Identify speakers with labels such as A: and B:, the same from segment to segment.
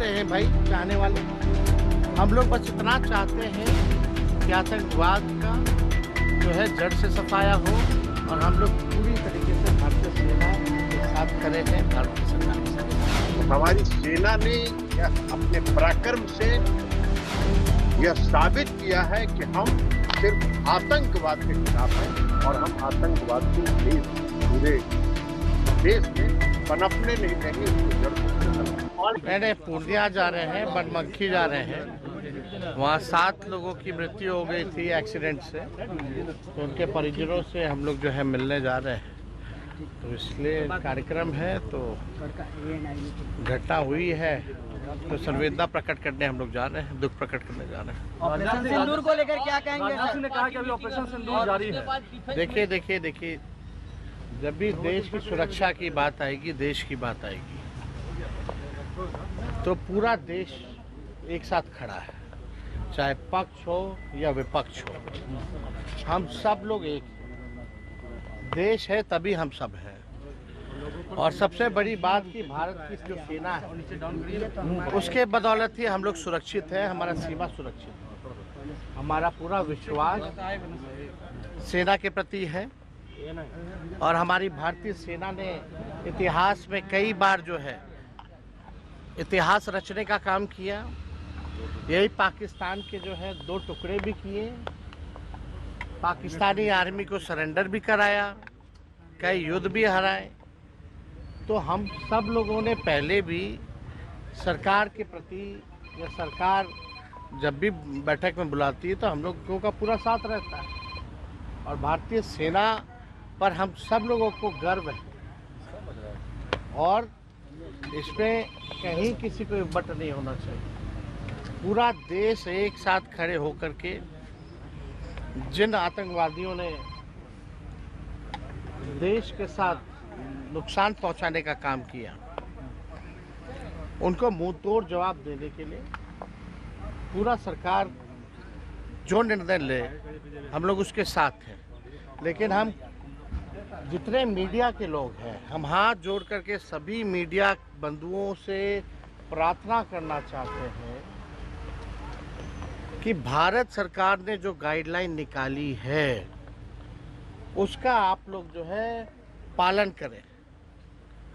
A: हैं भाई चाहने वाले, हम लोग बस इतना चाहते हैं कि आतंकवाद का जो है जड़ से सफाया हो और हम लोग पूरी तरीके से भारतीय सेना के साथ खड़े हैं, भारतीय सरकार के साथ।
B: हमारी सेना ने अपने पराक्रम से यह साबित किया है कि हम सिर्फ आतंकवाद के खिलाफ हैं और हम आतंकवाद को पूरे देश में पनपने नहीं देंगे, उसको जड़ से।
A: मैंने पूर्णिया जा रहे हैं, बनमनखी जा रहे हैं, वहाँ 7 लोगों की मृत्यु हो गई थी एक्सीडेंट से, तो उनके परिजनों से हम लोग जो है मिलने जा रहे हैं। तो इसलिए कार्यक्रम है, तो घटना हुई है तो संवेदना प्रकट करने हम लोग जा रहे हैं, दुख प्रकट करने जा रहे हैं।
C: ऑपरेशन सिंदूर को लेकर क्या कहेंगे?
D: राजनाथ ने कहा कि अभी ऑपरेशन सिंदूर जारी है।
A: देखिए, जब भी देश की सुरक्षा की बात आएगी, देश की बात आएगी, तो पूरा देश एक साथ खड़ा है, चाहे पक्ष हो या विपक्ष हो। हम सब लोग एक देश है, तभी हम सब हैं। और सबसे बड़ी बात कि भारत की जो सेना है उसके बदौलत ही हम लोग सुरक्षित हैं, हमारा सीमा सुरक्षित है। हमारा पूरा विश्वास सेना के प्रति है और हमारी भारतीय सेना ने इतिहास में कई बार जो है इतिहास रचने का काम किया। यही पाकिस्तान के जो है 2 टुकड़े भी किए, पाकिस्तानी आर्मी को सरेंडर भी कराया, कई युद्ध भी हराए। तो हम सब लोगों ने पहले भी सरकार के प्रति, या सरकार जब भी बैठक में बुलाती है तो हम लोगों का पूरा साथ रहता है और भारतीय सेना पर हम सब लोगों को गर्व है और इसमें कहीं किसी को बट नहीं होना चाहिए। पूरा देश एक साथ खड़े होकर के जिन आतंकवादियों ने देश के साथ नुकसान पहुंचाने का काम किया, उनको मुंह तोड़ जवाब देने के लिए पूरा सरकार जो निर्णय ले हम लोग उसके साथ हैं। लेकिन हम जितने मीडिया के लोग हैं, हम हाथ जोड़ करके सभी मीडिया बंधुओं से प्रार्थना करना चाहते हैं कि भारत सरकार ने जो गाइडलाइन निकाली है उसका आप लोग जो है पालन करें।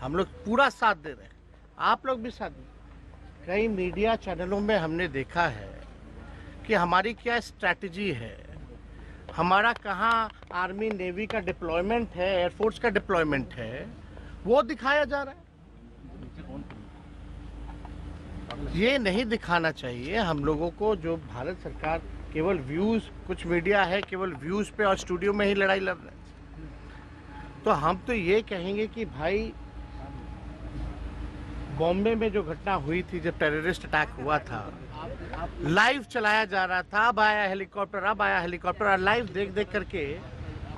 A: हम लोग पूरा साथ दे रहे हैं, आप लोग भी साथ दें। कई मीडिया चैनलों में हमने देखा है कि हमारी क्या स्ट्रैटेजी है, हमारा कहाँ आर्मी नेवी का डिप्लॉयमेंट है, एयरफोर्स का डिप्लॉयमेंट है, वो दिखाया जा रहा है। ये नहीं दिखाना चाहिए हम लोगों को। जो भारत सरकार केवल व्यूज़, कुछ मीडिया है केवल व्यूज़ पे और स्टूडियो में ही लड़ाई लड़ रहे हैं। तो हम तो ये कहेंगे कि भाई बॉम्बे में जो घटना हुई थी, जब टेररिस्ट अटैक हुआ था, लाइव चलाया जा रहा था, अब आया हेलीकॉप्टर और लाइव देख करके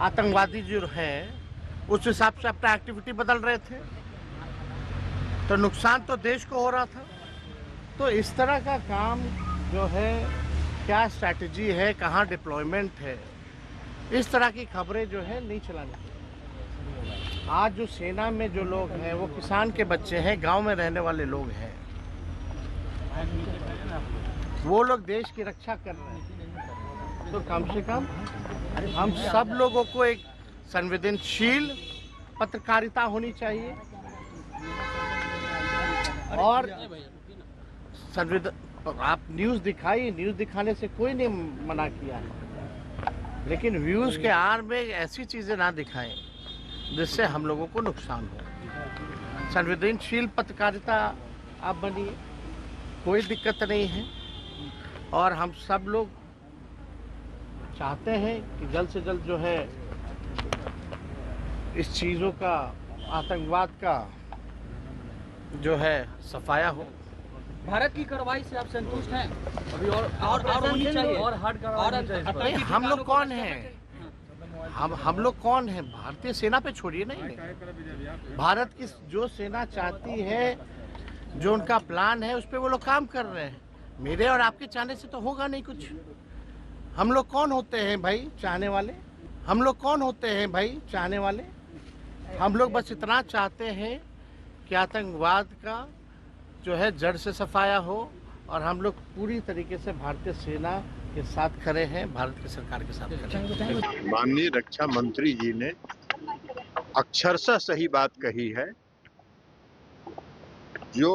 A: आतंकवादी जो हैं उस हिसाब से अपना एक्टिविटी बदल रहे थे, तो नुकसान तो देश को हो रहा था। तो इस तरह का काम जो है, क्या स्ट्रैटेजी है, कहाँ डिप्लॉयमेंट है, इस तरह की खबरें जो है नहीं चलानी चाहिए। आज जो सेना में जो लोग हैं वो किसान के बच्चे हैं, गांव में रहने वाले लोग हैं, वो लोग देश की रक्षा कर रहे हैं। तो कम से कम हम सब लोगों को एक संवेदनशील पत्रकारिता होनी चाहिए और आप न्यूज़ दिखाइए, न्यूज़ दिखाने से कोई नहीं मना किया है, लेकिन व्यूज़ के आड़ में ऐसी चीज़ें ना दिखाएं जिससे हम लोगों को नुकसान हो। संवेदनशील पत्रकारिता आप बनिए, कोई दिक्कत नहीं है। और हम सब लोग चाहते हैं कि जल्द से जल्द जो है इस चीज़ों का, आतंकवाद का जो है सफाया हो।
C: भारत की कार्रवाई से आप संतुष्ट हैं?
D: अभी और होनी चाहिए, और हार्ड कार्रवाई चाहिए।
A: हम लोग कौन हैं? हम लोग कौन हैं? भारतीय सेना पे छोड़िए नहीं। भारत की जो सेना चाहती है, जो उनका प्लान है, उस पे वो लोग काम कर रहे हैं। मेरे और आपके चाहने से तो होगा नहीं कुछ। हम लोग कौन होते हैं भाई चाहने वाले? हम लोग कौन होते हैं भाई चाहने वाले? हम लोग बस इतना चाहते हैं कि आतंकवाद का जो है जड़ से सफाया हो और हम लोग पूरी तरीके से भारतीय सेना के साथ खड़े हैं, भारत की सरकार के साथ खड़े हैं।
B: माननीय रक्षा मंत्री जी ने अक्षरशः सही बात कही है। जो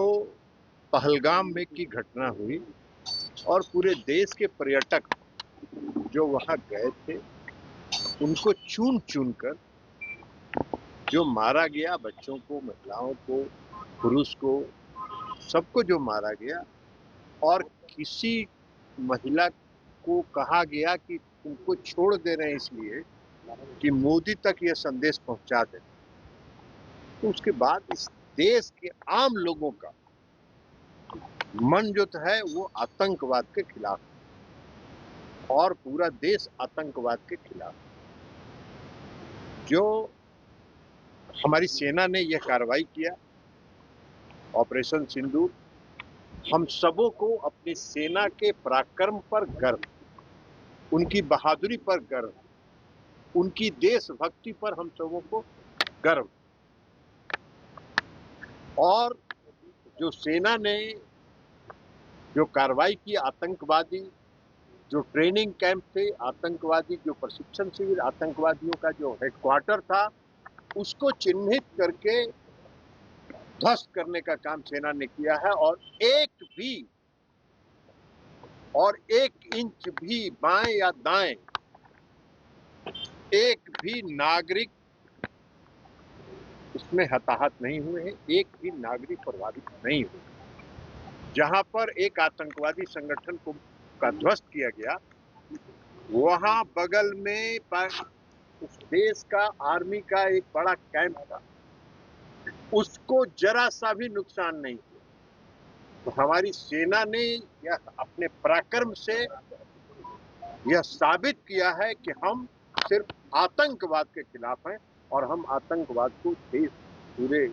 B: पहलगाम में की घटना हुई और पूरे देश के पर्यटक जो वहां गए थे उनको चुन चुन कर जो मारा गया, बच्चों को, महिलाओं को, पुरुष को, सबको जो मारा गया, और किसी महिला को कहा गया कि तुमको छोड़ दे रहे हैं इसलिए कि मोदी तक यह संदेश पहुंचा दे। तो उसके बाद इस देश के आम लोगों का मन जो है वो आतंकवाद के खिलाफ, और पूरा देश आतंकवाद के खिलाफ। जो हमारी सेना ने यह कार्रवाई किया, ऑपरेशन सिंदूर, हम सबों को अपनी सेना के पराक्रम पर गर्व, उनकी बहादुरी पर गर्व, उनकी देशभक्ति पर हम सबों को गर्व। और जो सेना ने जो कार्रवाई की, आतंकवादी जो ट्रेनिंग कैंप थे, आतंकवादी जो प्रशिक्षण शिविर, आतंकवादियों का जो हेडक्वार्टर था, उसको चिन्हित करके ध्वस्त करने का काम सेना ने किया है। और एक इंच भी बाएं या दाएं एक भी नागरिक इसमें हताहत नहीं हुए हैं, एक भी नागरिक प्रभावित नहीं हुए। जहां पर एक आतंकवादी संगठन को का ध्वस्त किया गया, वहां बगल में उस देश का आर्मी का एक बड़ा कैंप था, उसको जरा सा भी नुकसान नहीं हुआ। तो हमारी सेना ने यह अपने पराक्रम से यह साबित किया है कि हम सिर्फ आतंकवाद के खिलाफ हैं, और हम आतंकवाद को पूरे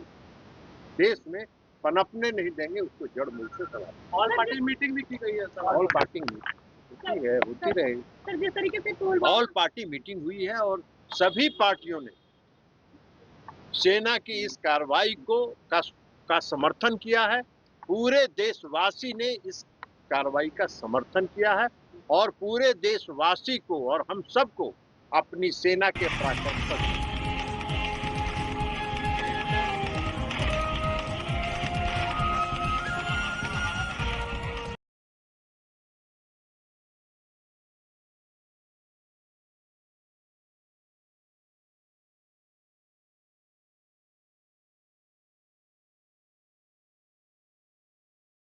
B: देश में पनपने नहीं देंगे, उसको जड़ मूल से समाप्त।
D: ऑल पार्टी मीटिंग भी की गई है सर।
B: ऑल पार्टी मीटिंग होती रहे।
E: सर, जिस तरीके से
B: ऑल पार्टी मीटिंग हुई है और सभी पार्टियों ने सेना की इस कार्रवाई का समर्थन किया है। पूरे देशवासी ने इस कार्रवाई का समर्थन किया है, और पूरे देशवासी को और हम सबको अपनी सेना के पराक्रम पर